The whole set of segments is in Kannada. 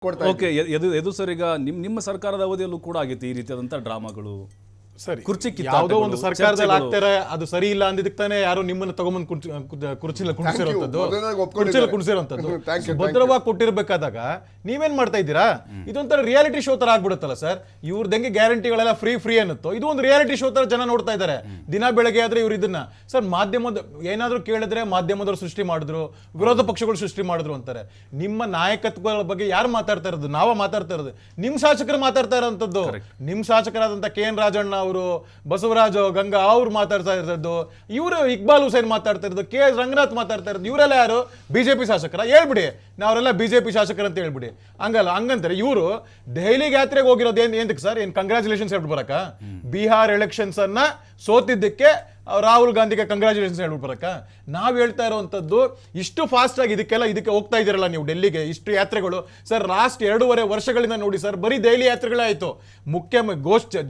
ಕೊಡ್ತಾ ಓಕೆ ಎದು ಸರ್ ಈಗ ನಿಮ್ಮ ಸರ್ಕಾರದ ಅವಧಿಯಲ್ಲೂ ಕೂಡ ಆಗಿತ್ತು ಈ ರೀತಿಯಾದಂಥ ಡ್ರಾಮಾಗಳು ಸರಿ ಕುರ್ಚಿ ಯಾವುದೋ ಒಂದು ಸರ್ಕಾರದಲ್ಲಿ ಆಗ್ತಾರೆ ಅದು ಸರಿ ಇಲ್ಲ ಅಂದಿದ್ದಕ್ಕೆ ತಾನೇ ಯಾರು ನಿಮ್ಮನ್ನ ತಗೊಂಬಂದು ಕುರ್ಚಿಲ ಕುಣಿಸಿರುವಂತದ್ದು ಭದ್ರವಾಗಿ ಕೊಟ್ಟಿರ್ಬೇಕಾದಾಗ ನೀವೇನ್ ಮಾಡ್ತಾ ಇದ್ದೀರಾ? ಇದೊಂಥರ ರಿಯಾಲಿಟಿ ಶೋ ತರ ಆಗ್ಬಿಡುತ್ತಲ್ಲ ಸರ್. ಇವ್ರದಂಗೆ ಗ್ಯಾರಂಟಿಗಳೆಲ್ಲ ಫ್ರೀ ಅನ್ನುತ್ತೋ ಇದು ಒಂದು ರಿಯಾಲಿಟಿ ಶೋ ತರ ಜನ ನೋಡ್ತಾ ಇದ್ದಾರೆ. ದಿನ ಬೆಳಗ್ಗೆ ಆದ್ರೆ ಇವ್ರು ಇದನ್ನ ಸರ್ ಮಾಧ್ಯಮದ ಏನಾದ್ರು ಕೇಳಿದ್ರೆ ಮಾಧ್ಯಮದವ್ರು ಸೃಷ್ಟಿ ಮಾಡಿದ್ರು, ವಿರೋಧ ಪಕ್ಷಗಳು ಸೃಷ್ಟಿ ಮಾಡಿದ್ರು ಅಂತಾರೆ. ನಿಮ್ಮ ನಾಯಕತ್ವಗಳ ಬಗ್ಗೆ ಯಾರು ಮಾತಾಡ್ತಾ ಇರೋದು? ನಾವ ಮಾತಾಡ್ತಾ ಇರೋದು. ನಿಮ್ ಶಾಸಕರು ಮಾತಾಡ್ತಾ ಇರೋಂಥದ್ದು. ನಿಮ್ ಶಾಸಕರಾದಂತ KN ರಾಜಣ್ಣ ಅವರು, ಬಸವರಾಜ ಗಂಗಾ ಅವ್ರು ಮಾತಾಡ್ತಾ ಇರೋದು, ಇವರು ಇಕ್ಬಾಲ್ ಹುಸೇನ್ ಮಾತಾಡ್ತಾ ಇರೋದು, KS ರಂಗನಾಥ್ ಮಾತಾಡ್ತಾ ಇರೋದು. ಇವರೆಲ್ಲ ಯಾರು? ಬಿಜೆಪಿ ಶಾಸಕರ? ಹೇಳ್ಬಿಡಿ ನಾವರೆಲ್ಲ ಬಿಜೆಪಿ ಶಾಸಕರು ಅಂತ ಹೇಳ್ಬಿಡಿ. ಹಂಗಂತಾರೆ ಇವರು ದೆಹಲಿಗೆ ಯಾತ್ರೆಗೆ ಹೋಗಿರೋದು ಏನ್ದಕ್ಕೆ ಸರ್? ಏನ್ ಕಂಗ್ರಾಚುಲೇಷನ್ಸ್ ಹೇಳ್ಬಿಟ್ಟು ಬರಕ? ಬಿಹಾರ್ ಎಲೆಕ್ಷನ್ಸ್ ಅನ್ನ ಸೋತಿದ್ದಕ್ಕೆ ರಾಹುಲ್ ಗಾಂಧಿಗೆ ಕಂಗ್ರಾಚುಲೇಷನ್ಸ್ ಹೇಳ್ಬಿಟ್ಟು ಬರಕ? ನಾವು ಹೇಳ್ತಾ ಇರುವಂತದ್ದು ಇಷ್ಟು ಫಾಸ್ಟ್ ಆಗಿ ಇದಕ್ಕೆ ಹೋಗ್ತಾ ಇದ್ದೀರಲ್ಲ ನೀವು ಡೆಲ್ಲಿಗೆ, ಇಷ್ಟು ಯಾತ್ರೆಗಳು ಸರ್. ಲಾಸ್ಟ್ 2.5 ವರ್ಷಗಳಿಂದ ನೋಡಿ ಸರ್, ಬರೀ ದೆಹಲಿ ಯಾತ್ರೆಗಳೇ ಆಯ್ತು.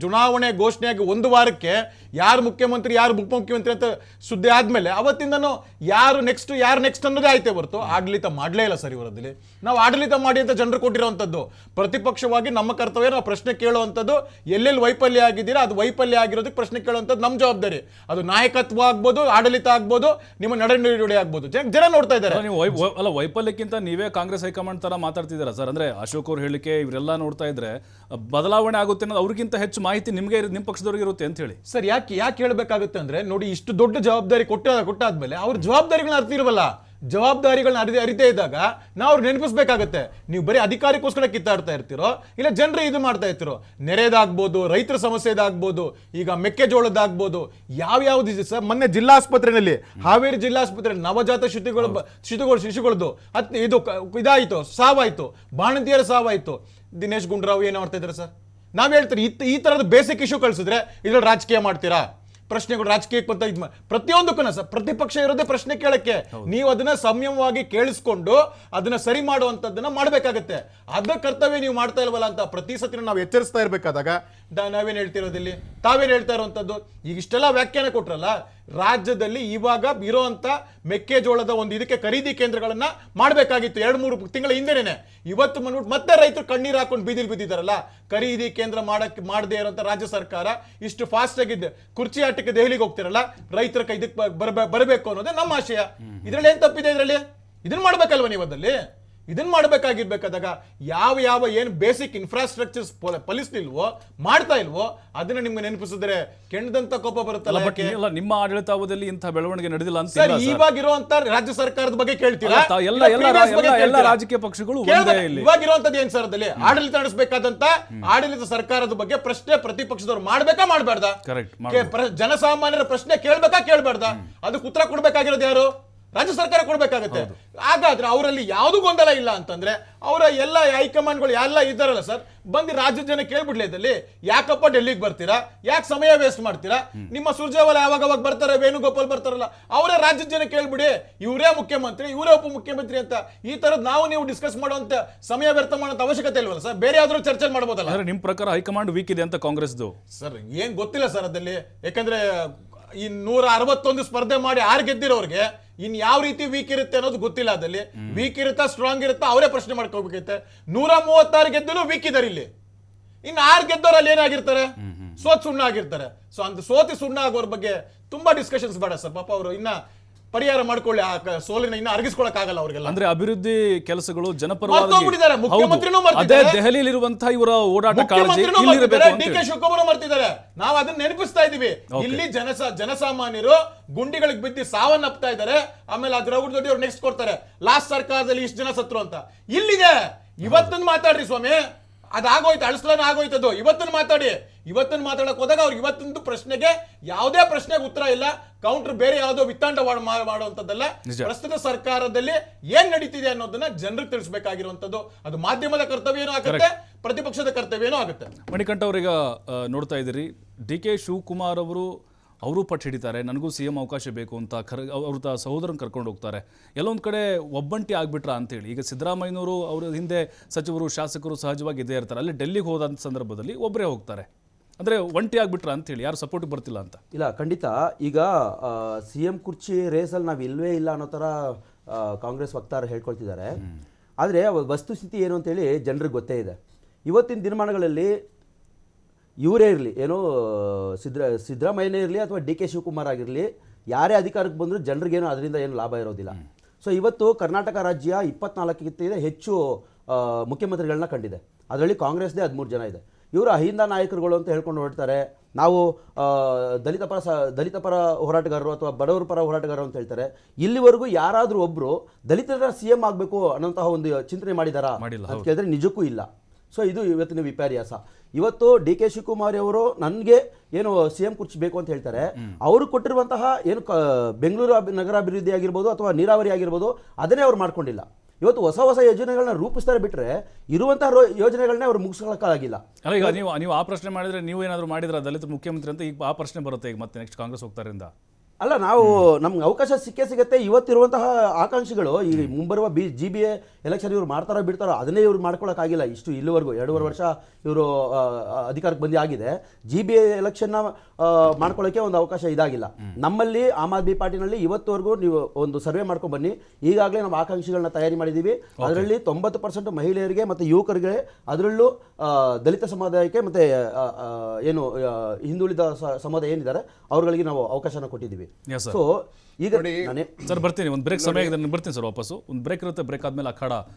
ಚುನಾವಣೆ ಘೋಷಣೆಯಾಗಿ 1 ವಾರಕ್ಕೆ ಯಾರು ಮುಖ್ಯಮಂತ್ರಿ ಯಾರು ಉಪಮುಖ್ಯಮಂತ್ರಿ ಅಂತ ಸುದ್ದಿ ಆದ್ಮೇಲೆ ಅವತ್ತಿಂದನೂ ಯಾರು ನೆಕ್ಸ್ಟ್ ಅನ್ನೋದೇ ಆಯ್ತೇ ಹೊರತು ಆಡಳಿತ ಮಾಡಲೇ ಇಲ್ಲ ಸರ್ ಇವರದಲ್ಲಿ. ನಾವು ಆಡಳಿತ ಮಾಡಿ ಅಂತ ಜನರು ಕೊಟ್ಟಿರುವಂತದ್ದು. ಪ್ರತಿಪಕ್ಷವಾಗಿ ನಮ್ಮ ಕರ್ತವ್ಯ ನಾವು ಪ್ರಶ್ನೆ ಕೇಳುವಂಥದ್ದು. ಎಲ್ಲೆಲ್ಲಿ ವೈಫಲ್ಯ ಆಗಿದ್ದೀರಾ ಅದು ವೈಫಲ್ಯ ಆಗಿರೋದಕ್ಕೆ ಪ್ರಶ್ನೆ ಕೇಳುವಂಥದ್ದು ನಮ್ಮ ಜವಾಬ್ದಾರಿ. ಅದು ನಾಯಕತ್ವ ಆಗ್ಬೋದು, ಆಡಳಿತ ಆಗ್ಬೋದು, ನಿಮ್ಮ ನಡೆನುಡಿ ಆಗ್ಬೋದು. ಜನ ನೋಡ್ತಾ ಇದ್ದಾರೆ. ಅಲ್ಲ, ವೈಫಲ್ಯಕ್ಕಿಂತ ನೀವೇ ಕಾಂಗ್ರೆಸ್ ಹೈಕಮಾಂಡ್ ತರ ಮಾತಾಡ್ತಿದ್ದೀರಾ ಸರ್. ಅಂದ್ರೆ ಅಶೋಕ್ ಅವ್ರ ಹೇಳಿಕೆ ಇವರೆಲ್ಲ ನೋಡ್ತಾ ಇದ್ರೆ ಬದಲಾವಣೆ ಆಗುತ್ತೆ ಅನ್ನೋದು ಅವ್ರಿಗಿಂತ ಹೆಚ್ಚು ಮಾಹಿತಿ ನಿಮ್ಮ ಪಕ್ಷದವ್ರಿಗೆ ಇರುತ್ತೆ ಅಂತ ಹೇಳಿ ಸರ್. ಯಾಕೆ ಹೇಳ್ಬೇಕಾಗುತ್ತೆ ಅಂದ್ರೆ ನೋಡಿ, ಇಷ್ಟು ದೊಡ್ಡ ಜವಾಬ್ದಾರಿ ಕೊಟ್ಟಾದ್ಮೇಲೆ ಅವ್ರ ಜವಾಬ್ದಾರಿಗಳನ್ನ ಅರ್ತಿರವಲ್ಲ. ಜವಾಬ್ದಾರಿಗಳನ್ನ ಅರಿತೇ ಇದ್ದಾಗ ನಾವು ನೆನಪಿಸ್ಬೇಕಾಗತ್ತೆ. ನೀವು ಬರೀ ಅಧಿಕಾರಕ್ಕೋಸ್ಕರ ಕಿತ್ತಾಡ್ತಾ ಇರ್ತಿರೋ, ಇಲ್ಲ ಜನರು ಇದು ಮಾಡ್ತಾ ಇರ್ತಿರೋ. ನೆರೆದಾಗ್ಬೋದು, ರೈತರ ಸಮಸ್ಯೆದಾಗ್ಬೋದು, ಈಗ ಮೆಕ್ಕೆಜೋಳದಾಗ್ಬೋದು, ಯಾವ್ಯಾವ್ದು ಸರ್. ಮೊನ್ನೆ ಜಿಲ್ಲಾಸ್ಪತ್ರೆಯಲ್ಲಿ, ಹಾವೇರಿ ಜಿಲ್ಲಾಸ್ಪತ್ರೆಯಲ್ಲಿ ನವಜಾತ ಶಿಶುಗಳದ್ದು ಇದು ಇದಾಯ್ತು, ಸಾವಾಯ್ತು, ಬಾಣಂತಿಯರ ಸಾವಾಯ್ತು. ದಿನೇಶ್ ಗುಂಡೂರಾವ್ ಏನು ಮಾಡ್ತಾ ಇದ್ದಾರೆ ಸರ್? ನಾವ್ ಹೇಳ್ತೀರಿ ಈ ತರದ ಬೇಸಿಕ್ ಇಶ್ಯೂ ಕಳಿಸಿದ್ರೆ ಇದ್ರಲ್ಲಿ ರಾಜಕೀಯ ಮಾಡ್ತೀರಾ? ಪ್ರಶ್ನೆಗಳು ರಾಜಕೀಯಕ್ಕೆ ಬಂತ ಪ್ರತಿಯೊಂದಕ್ಕೂ ಸರ್ ಪ್ರತಿಪಕ್ಷ ಇರೋದೇ ಪ್ರಶ್ನೆ ಕೇಳಕ್ಕೆ. ನೀವು ಅದನ್ನ ಸಂಯಮವಾಗಿ ಕೇಳಿಸ್ಕೊಂಡು ಅದನ್ನ ಸರಿ ಮಾಡುವಂತದ್ದನ್ನ ಮಾಡ್ಬೇಕಾಗತ್ತೆ. ಅದ ಕರ್ತವ್ಯ ನೀವು ಮಾಡ್ತಾ ಇಲ್ವಲ್ಲ ಅಂತ ಪ್ರತಿ ಸತಿನ ನಾವು ಎಚ್ಚರಿಸ್ತಾ ಇರ್ಬೇಕಾದಾಗ ನಾವೇನ್ ಹೇಳ್ತಿರೋದಿಲ್ಲಿ, ತಾವೇನ್ ಹೇಳ್ತಾ ಇರುವಂತದ್ದು. ಈಗ ಇಷ್ಟೆಲ್ಲ ವ್ಯಾಖ್ಯಾನ ಕೊಟ್ರಲ್ಲ, ರಾಜ್ಯದಲ್ಲಿ ಇವಾಗ ಇರೋಂತ ಮೆಕ್ಕೆಜೋಳದ ಒಂದು ಇದಕ್ಕೆ ಖರೀದಿ ಕೇಂದ್ರಗಳನ್ನ ಮಾಡಬೇಕಾಗಿತ್ತು 2-3 ತಿಂಗಳ ಹಿಂದೆನೆ. ಇವತ್ತು ಮತ್ತೆ ರೈತರು ಕಣ್ಣೀರು ಹಾಕೊಂಡು ಬೀದಿಲ್ ಬಿದ್ದಿದ್ದಾರಲ್ಲ. ಖರೀದಿ ಕೇಂದ್ರ ಮಾಡದೇ ಇರೋಂತ ರಾಜ್ಯ ಸರ್ಕಾರ ಇಷ್ಟು ಫಾಸ್ಟ್ ಆಗಿದ್ದೆ ಕುರ್ಚಿ ಆಟಕ್ಕೆ ದೆಹಲಿಗೆ ಹೋಗ್ತಿರಲ್ಲ, ರೈತರ ಕೈ ಇದಕ್ಕೆ ಬರಬೇಕು ಅನ್ನೋದೇ ನಮ್ಮ ಆಶಯ. ಇದ್ರಲ್ಲಿ ಏನ್ ತಪ್ಪಿದೆ? ಇದರಲ್ಲಿ ಇದನ್ನ ಮಾಡ್ಬೇಕಲ್ವ ನೀವು? ಅದಲ್ಲಿ ಇದನ್ನ ಮಾಡಬೇಕಾಗಿರ್ಬೇಕಾದಾಗ ಯಾವ ಏನ್ ಬೇಸಿಕ್ ಇನ್ಫ್ರಾಸ್ಟ್ರಕ್ಚರ್ಸ್ ಫಲಿಸ್ತಿಲ್ವೋ, ಮಾಡ್ತಾ ಇಲ್ವೋ, ಅದನ್ನ ನಿಮ್ಗೆ ನೆನಪಿಸಿದ್ರೆ ಕೆಣದಂತ ಕೋಪ ಬರುತ್ತಲ್ಲ. ನಿಮ್ಮ ಆಡಳಿತಾವಧಿಯಲ್ಲಿ ಇಂಥ ಬೆಳವಣಿಗೆ ನಡೆದಿಲ್ಲ ಅಂತ ಸರ್. ಇವಾಗಿರುವಂತ ರಾಜ್ಯ ಸರ್ಕಾರದ ಬಗ್ಗೆ ಕೇಳ್ತೀರಾ? ಎಲ್ಲ ರಾಜಕೀಯ ಪಕ್ಷಗಳು ಇವಾಗಿರುವಂತದ್ದು ಏನ್ ಸರ್? ಅದಲ್ಲಿ ಆಡಳಿತ ನಡೆಸಬೇಕಾದಂತ ಆಡಳಿತ ಸರ್ಕಾರದ ಬಗ್ಗೆ ಪ್ರಶ್ನೆ ಪ್ರತಿಪಕ್ಷದವ್ರು ಮಾಡ್ಬೇಕಾ ಮಾಡ್ಬಾರ್ದಾ? ಜನಸಾಮಾನ್ಯರ ಪ್ರಶ್ನೆ ಕೇಳ್ಬೇಕಾ? ಅದಕ್ಕೆ ಉತ್ತರ ಕೊಡ್ಬೇಕಾಗಿರೋದು ಯಾರು? ರಾಜ್ಯ ಸರ್ಕಾರ ಕೊಡ್ಬೇಕಾಗತ್ತೆ. ಹಾಗಾದ್ರೆ ಅವರಲ್ಲಿ ಯಾವ್ದು ಗೊಂದಲ ಇಲ್ಲ ಅಂತಂದ್ರೆ ಅವರ ಎಲ್ಲ ಹೈಕಮಾಂಡ್ಗಳು ಎಲ್ಲ ಇದ್ದಾರಲ್ಲ ಸರ್, ಬಂದು ರಾಜ್ಯದ ಜನ ಕೇಳ್ಬಿಡ್ಲಿ ಇದಲ್ಲಿ ಯಾಕಪ್ಪ ಡೆಲ್ಲಿಗೆ ಬರ್ತೀರಾ, ಯಾಕೆ ಸಮಯ ವೇಸ್ಟ್ ಮಾಡ್ತೀರಾ? ನಿಮ್ಮ ಸುರ್ಜೇವಾಲ ಯಾವಾಗ ಬರ್ತಾರೆ, ವೇಣುಗೋಪಾಲ್ ಬರ್ತಾರಲ್ಲ, ಅವರೇ ರಾಜ್ಯದ ಜನ ಕೇಳ್ಬಿಡಿ, ಇವರೇ ಮುಖ್ಯಮಂತ್ರಿ, ಇವರೇ ಉಪಮುಖ್ಯಮಂತ್ರಿ ಅಂತ. ಈ ತರದ್ ನೀವು ಡಿಸ್ಕಸ್ ಮಾಡುವಂತ ಸಮಯ ವ್ಯರ್ಥ ಮಾಡುವಂತ ಅವಶ್ಯಕತೆ ಇಲ್ವಲ್ಲ ಸರ್? ಬೇರೆ ಯಾವ್ದಾದ್ರು ಚರ್ಚೆ ಮಾಡ್ಬೋದಲ್ಲ? ನಿಮ್ ಪ್ರಕಾರ ಹೈಕಮಾಂಡ್ ವೀಕ್ ಇದೆ ಅಂತ ಕಾಂಗ್ರೆಸ್ದು ಸರ್ ಏನ್ ಗೊತ್ತಿಲ್ಲ ಸರ್ ಅದಲ್ಲಿ. ಯಾಕಂದ್ರೆ ಈ 161 ಸ್ಪರ್ಧೆ ಮಾಡಿ 6 ಗೆದ್ದಿರೋರ್ಗೆ ಇನ್ ಯಾವ ರೀತಿ ವೀಕ್ ಇರುತ್ತೆ ಅನ್ನೋದು ಗೊತ್ತಿಲ್ಲ. ಅದಲ್ಲಿ ವೀಕ್ ಇರುತ್ತಾ ಸ್ಟ್ರಾಂಗ್ ಇರುತ್ತಾ ಅವರೇ ಪ್ರಶ್ನೆ ಮಾಡ್ಕೋಬೇಕೈತೆ. 136 ಗೆದ್ದಲು ವೀಕ್ ಇದಾರೆ ಇಲ್ಲಿ. ಇನ್ನು 6 ಗೆದ್ದವರಲ್ಲಿ ಏನಾಗಿರ್ತಾರೆ? ಸೋತ್ ಸುಣ್ಣ ಆಗಿರ್ತಾರೆ. ಸೊ ಅಂತ ಸೋತಿ ಸುಣ್ಣ ಆಗೋರ್ ಬಗ್ಗೆ ತುಂಬಾ ಡಿಸ್ಕಷನ್ಸ್ ಬೇಡ ಸರ್. ಪಾಪ ಅವರು ಇನ್ನ ಪರಿಹಾರ ಮಾಡ್ಕೊಳ್ಳಿ, ಆ ಸೋಲಿನ ಇನ್ನ ಅರಗಿಸ್ಕೊಳಕ್ ಆಗಲ್ಲ ಅವ್ರಿಗೆಲ್ಲ. ಅಂದ್ರೆ ಅಭಿವೃದ್ಧಿ ಕೆಲಸಗಳು ಜನಪರವಾಗಿ ದೆಹಲಿಯಲ್ಲಿರುವಂತಹ ಇವರ ಓಡಾಟ DK ಶಿವಕುಮಾರ್ ಮರ್ತಿದ್ದಾರೆ. ನಾವು ಅದನ್ನ ನೆನಪಿಸ್ತಾ ಇದೀವಿ. ಇಲ್ಲಿ ಜನಸಾಮಾನ್ಯರು ಗುಂಡಿಗಳಿಗೆ ಬಿದ್ದು ಸಾವನ್ನಪ್ತಾ ಇದ್ದಾರೆ. ಆಮೇಲೆ ಅದ್ರ ಅವ್ರು ನೆಕ್ಸ್ಟ್ ಕೊಡ್ತಾರೆ, ಲಾಸ್ಟ್ ಸರ್ಕಾರದಲ್ಲಿ ಇಷ್ಟು ಜನ ಸತ್ರು ಅಂತ. ಇಲ್ಲಿದೆ ಇವತ್ತನ್ನು ಮಾತಾಡ್ರಿ ಸ್ವಾಮಿ. ಅದಾಗೋಯ್ತು, ಅಳಸ್ಲಾನ ಆಗೋಯ್ತದು. ಇವತ್ತನ್ನು ಮಾತಾಡಕ್ ಹೋದಾಗ ಅವ್ರಿಗೆ ಇವತ್ತೊಂದು ಪ್ರಶ್ನೆಗೆ ಯಾವುದೇ ಪ್ರಶ್ನೆಗೆ ಉತ್ತರ ಇಲ್ಲ. ಕೌಂಟರ್ ಬೇರೆ ಯಾವುದೋ ವಿತ್ತಾಂಡ ಮಾಡುವಂತದ್ದಲ್ಲ. ಪ್ರಸ್ತುತ ಸರ್ಕಾರದಲ್ಲಿ ಏನ್ ನಡೀತಿದೆ ಅನ್ನೋದನ್ನ ಜನರಿಗೆ ತಿಳಿಸಬೇಕಾಗಿರುವಂತದ್ದು ಅದು ಮಾಧ್ಯಮದ ಕರ್ತವ್ಯನೂ ಆಗುತ್ತೆ, ಪ್ರತಿಪಕ್ಷದ ಕರ್ತವ್ಯನೂ ಆಗುತ್ತೆ. ಮಣಿಕಂಠ ಅವ್ರೀಗ ನೋಡ್ತಾ ಇದ್ದೀರಿ, DK ಶಿವಕುಮಾರ್ ಅವರು ಪಟ್ಟು ಹಿಡಿತಾರೆ, ನನಗೂ CM ಅವಕಾಶ ಬೇಕು ಅಂತ ಅವ್ರ ಸಹೋದರನ್ ಕರ್ಕೊಂಡು ಹೋಗ್ತಾರೆ. ಎಲ್ಲೊಂದು ಕಡೆ ಒಬ್ಬಂಟಿ ಆಗ್ಬಿಟ್ರಾ ಅಂತೇಳಿ. ಈಗ ಸಿದ್ದರಾಮಯ್ಯನವರು ಅವ್ರ ಹಿಂದೆ ಸಚಿವರು ಶಾಸಕರು ಸಹಜವಾಗಿ ಇದ್ದೇ ಇರ್ತಾರೆ. ಅಲ್ಲಿ ಡೆಲ್ಲಿಗೆ ಹೋದಂಥ ಸಂದರ್ಭದಲ್ಲಿ ಒಬ್ಬರೇ ಹೋಗ್ತಾರೆ. ಅಂದರೆ ಒಂಟಿ ಆಗ್ಬಿಟ್ರಾ ಅಂತೇಳಿ, ಯಾರು ಸಪೋರ್ಟ್ ಬರ್ತಿಲ್ಲ ಅಂತ. ಇಲ್ಲ, ಖಂಡಿತ. ಈಗ CM ಕುರ್ಚಿ ರೇಸಲ್ಲಿ ನಾವು ಇಲ್ವೇ ಇಲ್ಲ ಅನ್ನೋ ಥರ ಕಾಂಗ್ರೆಸ್ ವಕ್ತಾರ ಹೇಳ್ಕೊಳ್ತಿದ್ದಾರೆ. ಆದರೆ ವಸ್ತುಸ್ಥಿತಿ ಏನು ಅಂತೇಳಿ ಜನರಿಗೆ ಗೊತ್ತೇ ಇದೆ. ಇವತ್ತಿನ ದಿನಮಾನಗಳಲ್ಲಿ ಇವರೇ ಇರಲಿ, ಏನೋ ಸಿದ್ದರಾಮಯ್ಯನೇ ಇರಲಿ ಅಥವಾ ಡಿ ಕೆ ಶಿವಕುಮಾರ್ ಆಗಿರಲಿ, ಯಾರೇ ಅಧಿಕಾರಕ್ಕೆ ಬಂದರೂ ಜನರಿಗೇನು ಅದರಿಂದ ಏನು ಲಾಭ ಇರೋದಿಲ್ಲ. ಸೊ ಇವತ್ತು ಕರ್ನಾಟಕ ರಾಜ್ಯ 24ಕ್ಕಿಂತ ಹೆಚ್ಚು ಮುಖ್ಯಮಂತ್ರಿಗಳನ್ನ ಕಂಡಿದೆ. ಅದರಲ್ಲಿ ಕಾಂಗ್ರೆಸ್ದೇ 13 ಜನ ಇದೆ. ಇವರು ಅಹಿಂದ ನಾಯಕರುಗಳು ಅಂತ ಹೇಳ್ಕೊಂಡು ಹೊರಡ್ತಾರೆ. ನಾವು ದಲಿತ ಪರ ಹೋರಾಟಗಾರರು ಅಥವಾ ಬಡವರ ಪರ ಹೋರಾಟಗಾರರು ಅಂತ ಹೇಳ್ತಾರೆ. ಇಲ್ಲಿವರೆಗೂ ಯಾರಾದರೂ ಒಬ್ಬರು ದಲಿತರ CM ಆಗಬೇಕು ಅನ್ನೋಂತಹ ಒಂದು ಚಿಂತನೆ ಮಾಡಿದಾರಾ ಅಂತ ಕೇಳಿದ್ರೆ ನಿಜಕ್ಕೂ ಇಲ್ಲ. ಸೊ ಇದು ಇವತ್ತಿನ ವಿಪರ್ಯಾಸ. ಇವತ್ತು ಡಿ ಕೆ ಶಿವಕುಮಾರ್ ಅವರು ನನಗೆ ಏನು CM ಕುರ್ಚಿ ಬೇಕು ಅಂತ ಹೇಳ್ತಾರೆ. ಅವರು ಕೊಟ್ಟಿರುವಂತಹ ಏನು ಬೆಂಗಳೂರು ನಗರಾಭಿವೃದ್ಧಿ ಆಗಿರ್ಬೋದು ಅಥವಾ ನೀರಾವರಿ ಆಗಿರ್ಬೋದು, ಅದನ್ನೇ ಅವ್ರು ಮಾಡ್ಕೊಂಡಿಲ್ಲ. ಇವತ್ತು ಹೊಸ ಹೊಸ ಯೋಜನೆಗಳನ್ನ ರೂಪಿಸ್ತಾರೆ ಬಿಟ್ಟರೆ ಇರುವಂತಹ ಯೋಜನೆಗಳನ್ನೇ ಅವ್ರು ಮುಗಿಸ್ಕೊಳ್ಳೋಕ್ಕಾಗಿಲ್ಲ. ಅಲ್ಲ, ಈಗ ನೀವು ಆ ಪ್ರಶ್ನೆ ಮಾಡಿದ್ರೆ ನೀವು ಏನಾದರೂ ಮಾಡಿದ್ರೆ ದಲಿತ ಮುಖ್ಯಮಂತ್ರಿ ಅಂತ ಈಗ ಆ ಪ್ರಶ್ನೆ ಬರುತ್ತೆ. ಈಗ ಮತ್ತೆ ನೆಕ್ಸ್ಟ್ ಕಾಂಗ್ರೆಸ್ ಹೋಗ್ತಾರಿಂದ ಅಲ್ಲ, ನಾವು ನಮ್ಗೆ ಅವಕಾಶ ಸಿಗುತ್ತೆ. ಇವತ್ತಿರುವಂತಹ ಆಕಾಂಕ್ಷಿಗಳು ಈ ಮುಂಬರುವ GBA ಎಲೆಕ್ಷನ್ ಇವ್ರು ಮಾಡ್ತಾರೋ ಬಿಡ್ತಾರೋ ಅದನ್ನೇ ಇವ್ರು ಮಾಡ್ಕೊಳ್ಳೋಕ್ಕಾಗಿಲ್ಲ. ಇಲ್ಲಿವರೆಗೂ 2.5 ವರ್ಷ ಇವರು ಅಧಿಕಾರಕ್ಕೆ ಬಂದು ಆಗಿದೆ. GBA ಎಲೆಕ್ಷನ್ನ ಮಾಡ್ಕೊಳ್ಳೋಕ್ಕೆ ಒಂದು ಅವಕಾಶ ಇದಾಗಿಲ್ಲ. ನಮ್ಮಲ್ಲಿ ಆಮ್ ಆದ್ಮಿ ಪಾರ್ಟಿನಲ್ಲಿ ಇವತ್ತುವರೆಗೂ ನೀವು ಒಂದು ಸರ್ವೆ ಮಾಡ್ಕೊಂಡು ಬನ್ನಿ. ಈಗಾಗಲೇ ನಾವು ಆಕಾಂಕ್ಷಿಗಳನ್ನ ತಯಾರಿ ಮಾಡಿದ್ದೀವಿ. ಅದರಲ್ಲಿ 90% ಮಹಿಳೆಯರಿಗೆ ಮತ್ತು ಯುವಕರಿಗೆ, ಅದರಲ್ಲೂ ದಲಿತ ಸಮುದಾಯಕ್ಕೆ ಮತ್ತು ಏನು ಹಿಂದುಳಿದ ಸಮುದಾಯ ಏನಿದ್ದಾರೆ ಅವ್ರುಗಳಿಗೆ ನಾವು ಅವಕಾಶನ ಕೊಟ್ಟಿದ್ದೀವಿ. ಸೊ ಈಗ ಸರ್ ಬರ್ತೀನಿ, ಒಂದು ಬ್ರೇಕ್ ಸಮಯ ಇದೆ, ಬರ್ತೀನಿ ಸರ್ ವಾಪಸ್ಸು. ಒಂದು ಬ್ರೇಕ್ ಇರುತ್ತೆ, ಬ್ರೇಕ್ ಆದಮೇಲೆ ಅಖಾಡ